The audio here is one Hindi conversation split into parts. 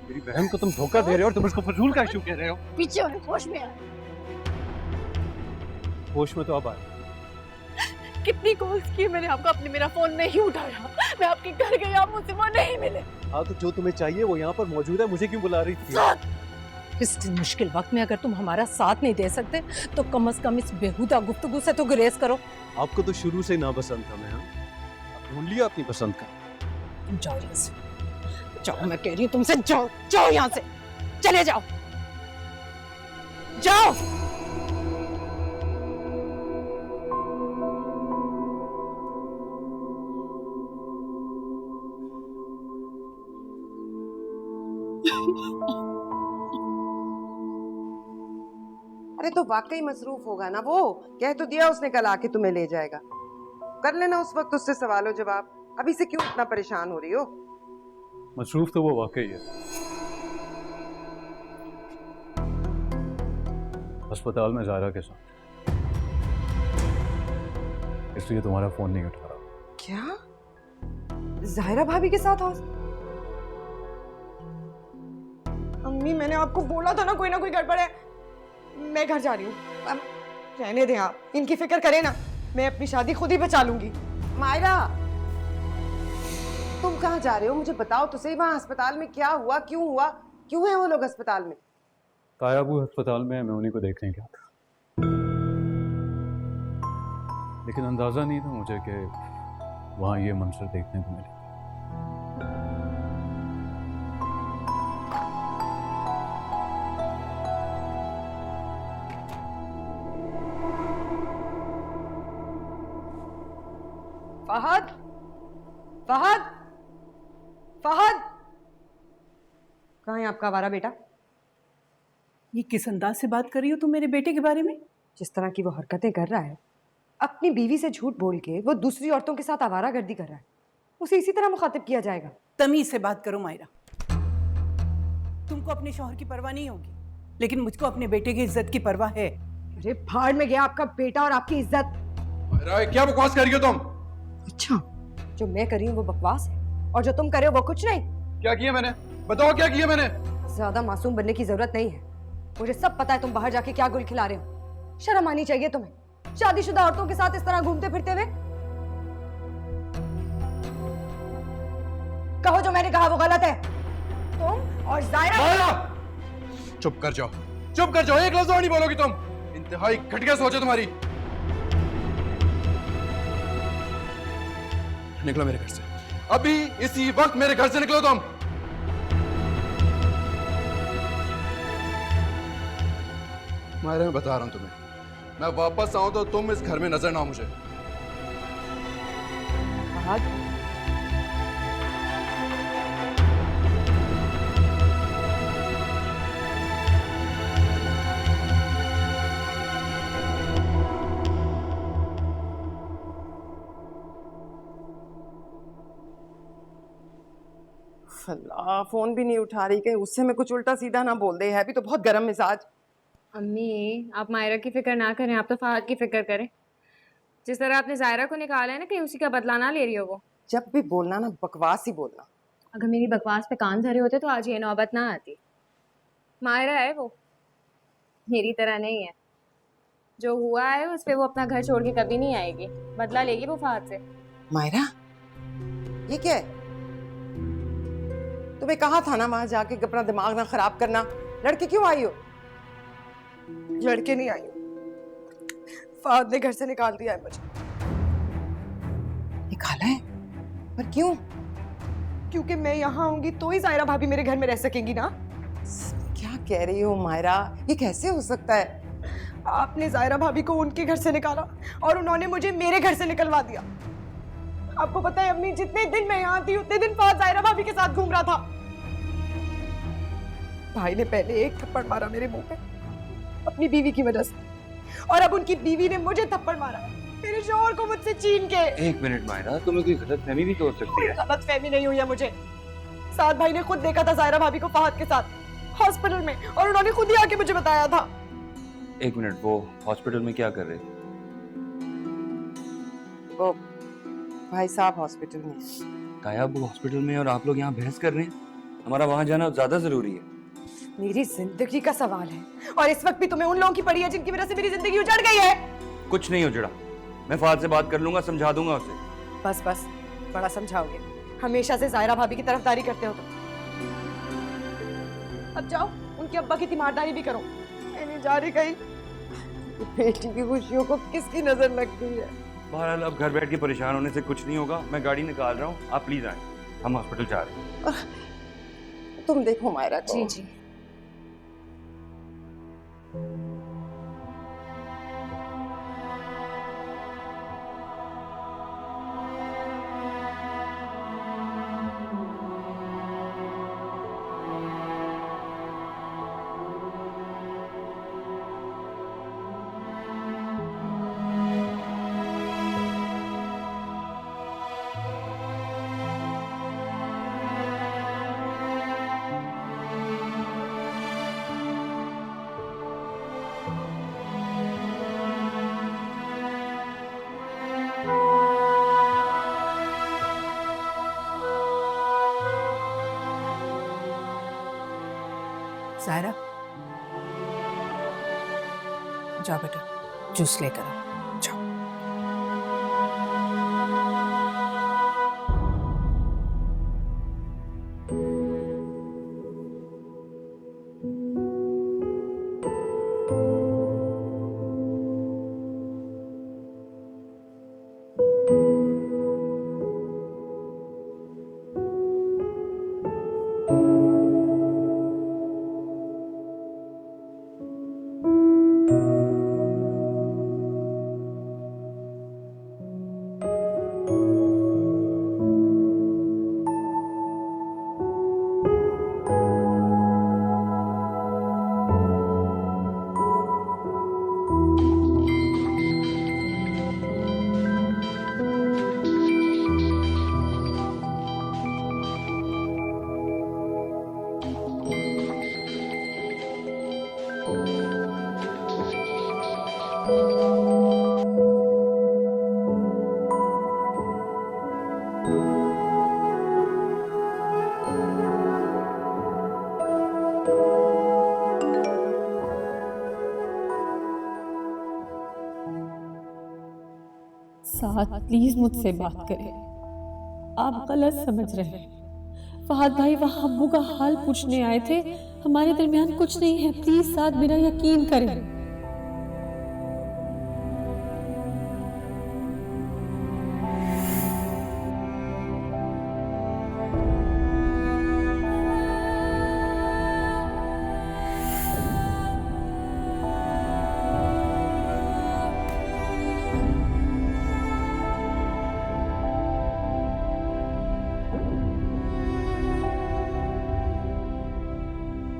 मेरी बहन को तुम धोखा दे रहे हो और तुम उसको फजूल का इशू कह रहे हो। पीछे और होश में आ। होश में तो अब आए। कितनी कॉल्स की मैंने आपको, आपने मेरा फोन नहीं उठाया। मैं आपके घर गई, आप मुझसे वो नहीं मिले। हाँ तो जो तुम्हें चाहिए वो यहाँ पर मौजूद है, मुझे क्यों बुला रही थी? इस मुश्किल वक्त में अगर तुम हमारा साथ नहीं दे सकते तो कम से कम इस बेहुदा गुफ्तगू से तो गुरेज करो। आपको तो शुरू से ही ना पसंद था मैं। हाँ, आप ढूंढ लिया अपनी पसंद का। तुम जाओ यहाँ से, जाओ, मैं कह रही हूँ तुमसे, जाओ जाओ यहाँ से, चले जाओ, जाओ। अरे तो वाकई मसरूफ होगा ना वो, कह तो दिया उसने कल आके तुम्हें ले जाएगा। कर लेना उस वक्त उससे सवालों जवाब। अभी से क्यों इतना परेशान हो रही हो? मसरूफ तो वो वाकई है। अस्पताल में ज़ायरा के साथ, इसलिए तुम्हारा फोन नहीं उठा रहा। क्या? ज़ाहिरा भाभी के साथ अम्मी, मैंने आपको बोला था ना कोई गड़बड़ है। मैं घर जा रही हूँ। अब रहने दें आप, इनकी फिक्र करें ना, मैं अपनी शादी खुद ही बचा लूंगी। मायरा, तुम कहाँ जा रहे हो? मुझे बताओ तो सही, वहाँ अस्पताल में क्या हुआ, क्यों हुआ, क्यों है वो लोग अस्पताल में? तायाबू अस्पताल में, मैं उन्हीं को देखने गया था, लेकिन अंदाजा नहीं था मुझे कि वहाँ ये मंजर देखने को मिले। फहद, फहद, फहद, कहाँ है आपका आवारा बेटा? ये किस अंदाज से बात कर रही हो तुम मेरे बेटे के बारे में? जिस तरह की वो हरकतें कर रहा है, अपनी बीवी से झूठ बोल के वो दूसरी औरतों के साथ आवारागर्दी कर रहा है, उसे इसी तरह मुखातिब किया जाएगा? तमीज से बात करो मायरा। तुमको अपने शौहर की परवाह नहीं होगी, लेकिन मुझको अपने बेटे की इज्जत की परवाह है। अरे भाड़ में गया आपका बेटा और आपकी इज्जत। क्या बकवास कर रही हो तुम? अच्छा, जो मैं कर रही हूँ वो बकवास है और जो तुम कर रहे हो वो कुछ नहीं? क्या किया मैंने? बताओ क्या किया मैंने? ज्यादा मासूम बनने की जरूरत नहीं है, मुझे सब पता है तुम बाहर जाके क्या गुल खिला रहे हो। शर्म आनी चाहिए तुम्हें, शादीशुदा औरतों के साथ इस तरह घूमते फिरते हुए। कहो जो मैंने कहा वो गलत है। तुम और ज़ायरा। चुप कर जाओ, चुप कर जाओ, एक लफ्ज और नहीं बोलोगी तुम। इंतहाई घटिया सोच है तुम्हारी। निकलो मेरे घर से, अभी इसी वक्त मेरे घर से निकलो तुम। मायरा, मैं बता रहा हूं तुम्हें, मैं वापस आऊं तो तुम इस घर में नजर ना आओ मुझे। अल्लाह, फोन भी नहीं उठा रही, कहीं उससे मैं कुछ उल्टा सीधा ना बोल दे। है भी तो बहुत गर्म मिजाज। अम्मी, आप मायरा की फिक्र ना करें, आप तो फहद की फिक्र करें। जिस तरह आपने ज़ायरा को निकाला है ना, कहीं उसी का बदला ना ले रही हो वो। जब भी बोलना ना बकवास ही बोलना। अगर मेरी बकवास पे कान धरे होते तो आज ये नौबत ना आती। मायरा है वो, मेरी तरह नहीं है। जो हुआ है उस पे वो अपना घर छोड़ के कभी नहीं आएगी, बदला लेगी वो फहद से। मायरा, ये क्या है? तुम्हें कहा था ना वहां जाके अपना दिमाग ना खराब करना। लड़के क्यों आई हो? लड़के नहीं आई हो, फहद ने घर से निकाल दिया है मुझे। निकाला है? पर क्यों? क्योंकि मैं यहाँ आऊंगी तो ही ज़ायरा भाभी मेरे घर में रह सकेंगी ना। क्या कह रही हो मायरा, ये कैसे हो सकता है? आपने ज़ायरा भाभी को उनके घर से निकाला और उन्होंने मुझे मेरे घर से निकलवा दिया। आपको पता है अम्मी, जितने दिन मैं यहाँ थी उतने दिन फहद ज़ायरा भाभी के साथ घूम रहा था। भाई ने पहले एक थप्पड़ मारा मेरे मुंह पे अपनी बीवी की वजह से, और अब उनकी बीवी ने मुझे थप्पड़ मारा मेरे शौहर को मुझसे छीन के। एक मिनट मायरा, तुम्हें कोई गलतफहमी भी तो हो सकती है। गलतफहमी नहीं हुई है मुझे। साद भाई ने खुद देखा था ज़ायरा भाभी को फहद के साथ हॉस्पिटल में, और उन्होंने खुद ही आके मुझे बताया था। एक मिनट, वो हॉस्पिटल में क्या कर रहे? वो भाई साहब हॉस्पिटल में। तायाब वो हॉस्पिटल में और आप लोग यहाँ बहस कर रहे हैं? हमारा वहां जाना ज्यादा जरूरी है। मेरी जिंदगी का सवाल है और इस वक्त भी तुम्हें उन लोगों की पड़ी है जिनकी वजह से मेरी जिंदगी उजड़ गई है। कुछ नहीं उजड़ा, मैं फहद से बात कर लूंगा, समझा दूंगा उसे। बस बस, बड़ा समझाओगे, हमेशा से जायरा भाभी की तरफदारी करते हो तुम। अब जाओ उनके अब्बा की तीमारदारी भी करो। मैं नहीं जा रही कहीं। बेटी की खुशियों को किसकी नजर लगती है। बहरहाल अब घर बैठ के परेशान होने से कुछ नहीं होगा, मैं गाड़ी निकाल रहा हूँ, आप प्लीज आए, हम हॉस्पिटल जा रहे हैं। तुम देखो मायरा को। जी जी। ज़ायरा, जाओ बेटा, जूस लेकर आओ, जाओ। साथ प्लीज मुझसे बात करें, आप गलत समझ रहे हैं। फहद भाई वहाँ अब्बू का हाल पूछने आए थे, हमारे दरमियान कुछ नहीं है, प्लीज साथ मेरा यकीन करें।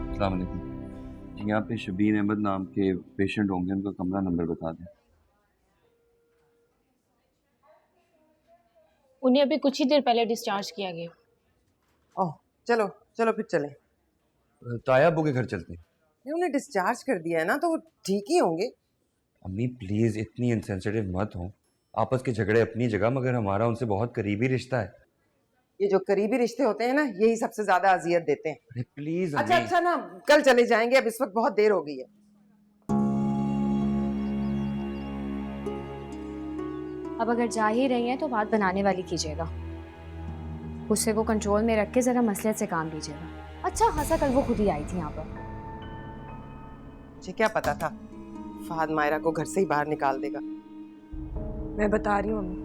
अस्सलाम वालेकुम जी, यहाँ पे शबीर अहमद नाम के पेशेंट होंगे, उनका कमरा नंबर बता दें। उन्हें अभी कुछ ही देर पहले डिस्चार्ज किया गया। ओह चलो चलो फिर चलें। ताया अब्बू के घर चलते हैं। नहीं, उन्हें डिस्चार्ज कर दिया है ना, तो वो ठीक ही होंगे। अम्मी प्लीज इतनी इनसेंसिटिव मत हो, आपस के झगड़े अपनी जगह, मगर हमारा उनसे बहुत करीबी रिश्ता है। ये जो करीबी रिश्ते होते हैं ना, यही सबसे ज्यादा अजियत देते हैं। अरे प्लीज अच्छा अच्छा ना, कल चले जाएंगे, अब इस वक्त बहुत देर हो गई है। अब अगर जा ही रही हैं तो बात बनाने वाली कीजिएगा, उससे वो कंट्रोल में रख के जरा मसलियत से काम लीजिएगा। अच्छा खासा कल वो खुद ही आई थी यहाँ पर। मुझे क्या पता था फहद मायरा को घर से ही बाहर निकाल देगा। मैं बता रही हूँ अम्मी,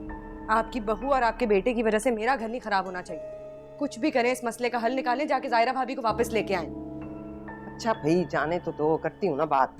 आपकी बहू और आपके बेटे की वजह से मेरा घर नहीं खराब होना चाहिए। कुछ भी करें, इस मसले का हल निकालें, जाके जायरा भाभी को वापस लेके आए। अच्छा भाई जाने तो दो, करती हूँ ना बात।